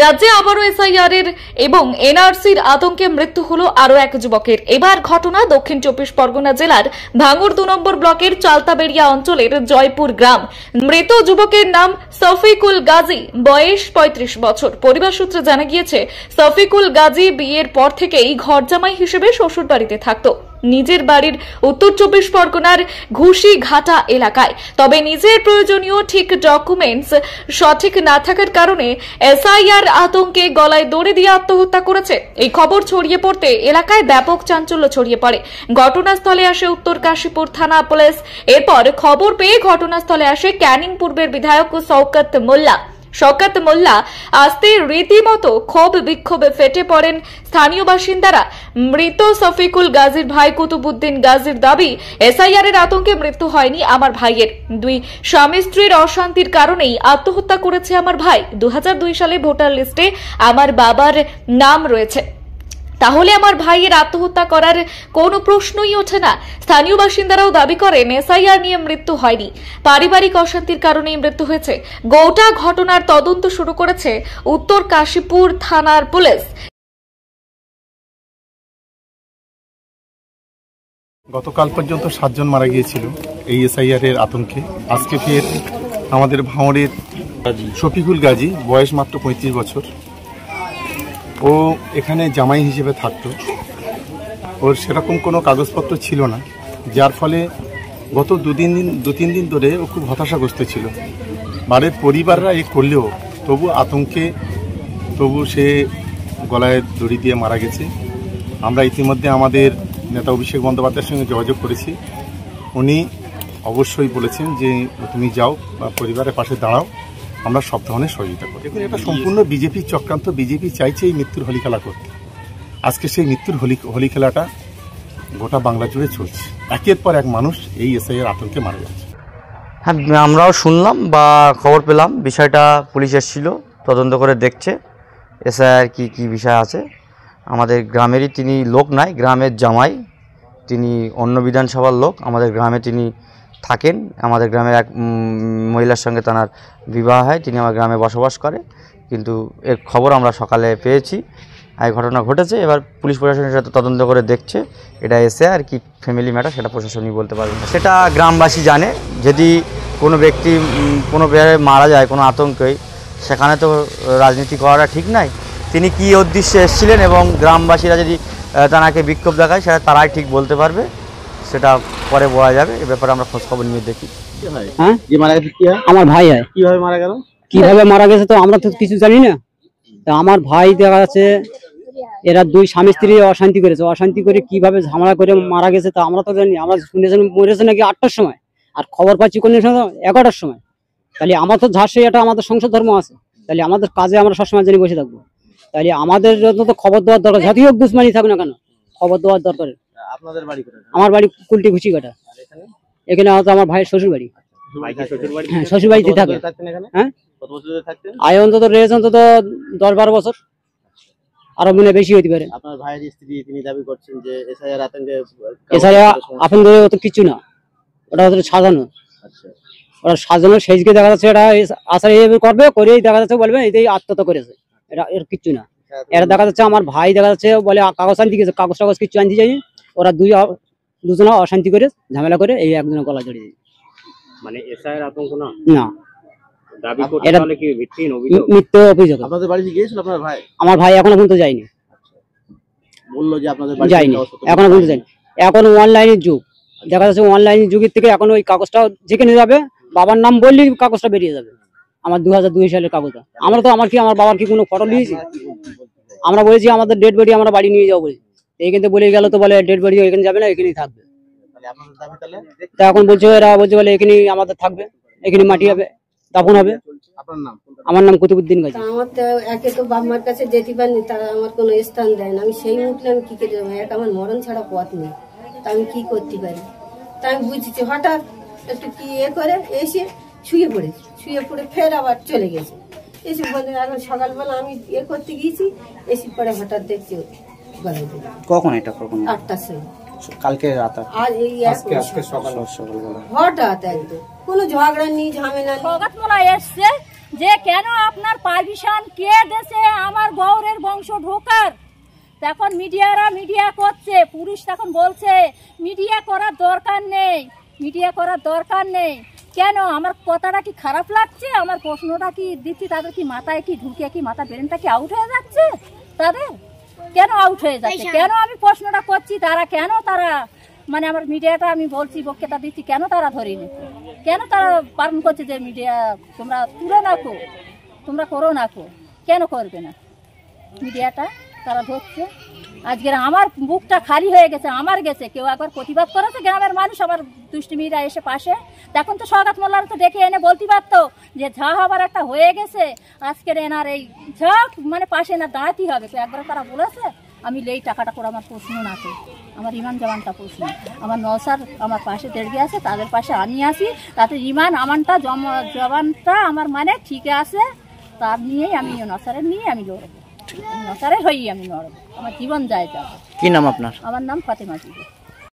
রাজ্যে আবারও এসআইআর এর এবং এনআরসির আতঙ্কে মৃত্যু হলো আরো এক যুবকের। এবার ঘটনা দক্ষিণ 24 পরগনা জেলার ভাঙড় 2 নম্বর ব্লকের চালতাবেড়িয়া অঞ্চলের জয়পুর গ্রাম। মৃত যুবকের নাম শফিকুল গাজী, বয়স 35 বছর। পরিবার সূত্রে জানা গিয়েছে, শফিকুল গাজী বিয়ের পর থেকেই ঘরজামাই হিসেবে শ্বশুর বাড়িতে থাকতো, নিজের বাড়ির উত্তর 24 পরগনার ঘুষিঘাটা এলাকায়। তবে নিজের প্রয়োজনীয় ঠিক ডকুমেন্টস সঠিক না থাকার কারণে এসআইআর আতঙ্কে গলায় দড়ি দিয়ে আত্মহত্যা করেছে। এই খবর ছড়িয়ে পড়তে এলাকায় ব্যাপক চাঞ্চল্য ছড়িয়ে পড়ে। ঘটনাস্থলে আসে উত্তর কাশীপুর থানা পুলিশ। এরপর খবর পেয়ে ঘটনাস্থলে আসে ক্যানিং পূর্বের বিধায়ক শওকত মোল্লা। আসতে রীতিমতো ক্ষোভ বিক্ষোভে ফেটে পড়েন স্থানীয় বাসিন্দারা। মৃত শফিকুল গাজীর ভাই কুতুবুদ্দিন গাজীর দাবি, এসআইআর এর আতঙ্কে মৃত্যু হয়নি আমার ভাইয়ের। দুই স্বামী স্ত্রীর অশান্তির কারণেই আত্মহত্যা করেছে আমার ভাই। 2002 সালে ভোটার লিস্টে আমার বাবার নাম রয়েছে, তাহলে আমার ভাইয়ের আত্মহত্যা করার কোনো প্রশ্নই ওঠে না। স্থানীয় বাসিন্দারাও দাবি করেন এসআইআর নিয়ে মৃত্যু হয়নি, পারিবারিক অশান্তির কারণেই মৃত্যু হয়েছে। গোটা ঘটনার তদন্ত শুরু করেছে উত্তর কাশীপুর থানার পুলিশ। গতকাল পর্যন্ত 7 জন মারা গিয়েছিল এই এসআইআর এর আতঙ্কে। আজকে ফের আমাদের ভাঙড়ের শফিকুল গাজী, বয়স মাত্র 35 বছর। ও এখানে জামাই হিসেবে থাকতো, ওর সেরকম কোনো কাগজপত্র ছিল না, যার ফলে গত দু তিন দিন ধরে ও খুব হতাশাগ্রস্ত ছিল। বাড়ির পরিবাররা এ করলেও তবু সে গলায় দড়ি দিয়ে মারা গেছে। আমরা ইতিমধ্যে আমাদের নেতা অভিষেক বন্দ্যোপাধ্যায়ের সঙ্গে যোগাযোগ করেছি। উনি অবশ্যই বলেছেন যে তুমি যাও বা পরিবারের পাশে দাঁড়াও, আমরা সব ধরনের সহযোগিতা করি। দেখুন, এটা সম্পূর্ণ বিজেপির চক্রান্ত। বিজেপি চাইছে এই মৃত্যুর হোলি খেলা করতে। আজকে সেই মৃত্যুর হোলি খেলাটা গোটা বাংলা জুড়ে চলছে। একের পর এক মানুষ এই এসআইআর আতঙ্কে মারা যাচ্ছে। হ্যাঁ, আমরাও শুনলাম বা খবর পেলাম, বিষয়টা পুলিশ এসেছিল, তদন্ত করে দেখছে এসআইআর কি বিষয় আছে। আমাদের গ্রামেরই তিনি লোক নাই, গ্রামের জামাই, তিনি অন্য বিধানসভার লোক। আমাদের গ্রামে তিনি থাকেন, আমাদের গ্রামের এক মহিলার সঙ্গে তার বিবাহ হয়, তিনি আমার গ্রামে বসবাস করে। কিন্তু এর খবর আমরা সকালে পেয়েছি, এই ঘটনা ঘটেছে। এবার পুলিশ প্রশাসনের সাথে তদন্ত করে দেখছে এটা এসআইআর কি ফ্যামিলি ম্যাটার, সেটা প্রশাসনই বলতে পারবে না। সেটা গ্রামবাসী জানে। যদি কোনো ব্যক্তি কোনো মারা যায় কোনো আতঙ্কে, সেখানে তো রাজনীতি করাটা ঠিক নাই। তিনি কি উদ্দেশ্যে এসেছিলেন এবং গ্রামবাসীরা যদি তাকে বিক্ষোভ দেখায়, সেটা তারাই ঠিক বলতে পারবে, সেটা পরে বলা যাবে। এ ব্যাপারে আমরা খোঁজ খবর নিয়ে দেখি। হ্যাঁ, যে মারা গেছে কি হয়? আমার ভাই হয়। কিভাবে মারা গেল? কিভাবে মারা গেছে তো আমরা তো কিছু জানি না। তা আমার ভাই দেখা যাচ্ছে এরা দুই স্বামী স্ত্রী অশান্তি করেছে, অশান্তি করে কিভাবে ঝামেলা করে মারা গেছে তা আমরা তো জানি। আমরা শুনেছি মরেছে নাকি 8টার সময়, আর খবর পাচ্ছি কোন সময় 11টার সময়। তাহলে আমার তো ঝাঁসে এটা আমাদের সংসদ ধর্ম আছে, তাহলে আমাদের কাজে আমরা সবসময় জানি বসে থাকবো। তাহলে আমাদের জন্য তো খবর দেওয়ার দরকার, জাতীয় দুশ্মনী থাক না কেন, খবর দেওয়ার দরকার। আপনাদের বাড়ি কোথায়? আমার বাড়ি কুলটি ঘুষিঘাটা। এখানে হয়তো আমার ভাইয়ের শ্বশুর বাড়ি। হ্যাঁ, শ্বশুর বাড়িতে থাকে। হ্যাঁ, আয় অন্তত রয়েছে অন্তত 10-12 বছর, আরো মনে বেশি হইতে পারে। আপনার ভাইয়ের স্ত্রী তিনি দাবি করছেন যে এসআইআর আতঙ্কে তো কিছু না, ওটা হচ্ছে সাজানো। আচ্ছা, ওরা সাজানো সেজকে দেখা যাচ্ছে এটা আশা করবে, করেই দেখা যাচ্ছে বলবে এটাই আত্মহত্যা করেছে, এটা এর কিচ্ছু না। এরা দেখা যাচ্ছে আমার ভাই দেখা যাচ্ছে বলে কাগজ আনতে গেছে, কাগজ টাগজ কিছু আনতে যায়নি। ওরা দুজনে অশান্তি করে ঝামেলা করে এই একজনের গলা জড়িয়ে দিয়েছে। মানে এসআইআর আতঙ্ক না, দাবি করতে হলে কি ভিত্তিহীন অভিযোগ, মিথ্যা অভিযোগ। আপনাদের বাড়িতে গিয়েছিল আপনার ভাই? আমার ভাই এখনো পর্যন্ত যায়নি, বললো যে আপনাদের বাড়ি যায়নি, এখনো পর্যন্ত যায়নি। এখন অনলাইনের যুগ, দেখা যাচ্ছে অনলাইনের যুগের থেকে এখন ওই কাগজটা যেখানে যাবে বাবার নাম বললেই কাগজটা বেরিয়ে যাবে। আমার 2002 সালের কাগজটা। আমরা তো আমার বাবার কি কোনো ফটো দিয়েছি? আমরা বলেছি আমাদের ডেড বডি আমরা বাড়ি নিয়ে যাবো বলে, এইখানে বলে গেল তো বলে ডেড বডি এখানে যাবে না, এখানেই থাকবে। তা এখন বলছে এরা বলছে বলে এখানেই আমাদের থাকবে, এখানে মাটি হবে, দাফন হবে। আমার নাম কুতুবুদ্দিন গাজী। আমার তো একে তো বাপ মার কাছে যেতে পারিনি, তারা আমার কোনো স্থান দেয় না। আমি সেই মুহূর্তে আমি কি করে যাবো? এক আমার মরণ ছাড়া পথ নেই, তা আমি কি করতে পারি? তা আমি বুঝেছি হঠাৎ একটু কি করে এসে শুয়ে পড়ে ফের আবার চলে গেছে। এসে বলে এখন সকালবেলা আমি করতে গিয়েছি, এসে পরে হঠাৎ দেখছি কখন এটা কখন 8টার সময় কালকে রাত, আর এই সকালবেলা হঠাৎ একদম কোনো ঝগড়া নেই, ঝামেলা নেই। এসছে যে কেন আপনার পারমিশন কে দেশে আমার গৌরের বংশ ঢোকার। তখন মিডিয়া করছে, পুলিশ তখন বলছে মিডিয়া করার দরকার নেই, মিডিয়া করার দরকার নেই। কেন আমার কথাটা কি খারাপ লাগছে? আমার প্রশ্নটা কি দিচ্ছি তাদের কি মাথায় কি ঢুকে কি মাথা ব্রেনটা কি আউট হয়ে যাচ্ছে? তাদের কেন আউট হয়ে যাচ্ছে? কেন আমি প্রশ্নটা করছি তারা কেন তারা মানে আমার মিডিয়াটা আমি বলছি বক্তৃতা দিচ্ছি কেন তারা ধরিনি? কেন তারা বারণ করছে যে মিডিয়া তোমরা তুলো না কো, তোমরা করো না কো? কেন করবে না মিডিয়াটা? তারা ধরছে। আজকের আমার বুকটা খালি হয়ে গেছে, আমার গেছে। কেউ একবার প্রতিবাদ করেছে গ্রামের মানুষ, আমার দুষ্টুমিরা এসে পাশে। তখন তো সওগাত মোল্লার তো ডেকে এনে বলতে পারতো যে ঝা হবার একটা হয়ে গেছে, আজকের এনার এই ঝা মানে পাশে না দাঁড়াতেই হবে। তো একবার তারা বলেছে আমি এই টাকাটা করে আমার প্রশ্ন না তো, আমার ইমান জামানটা প্রশ্ন। আমার নওসার আমার পাশে দেড়গে আছে, তাদের পাশে আমি আসি, তাতে ইমান আমানটা জবানটা আমার মানে ঠিক আছে, তার নিয়েই আমি নওসারের নিয়ে আমি লড়বো, নওসারের হয়েই আমি লড়বো, আমার জীবন যায় যাবে। কি নাম আপনার? আমার নাম ফাতেমা জিবে।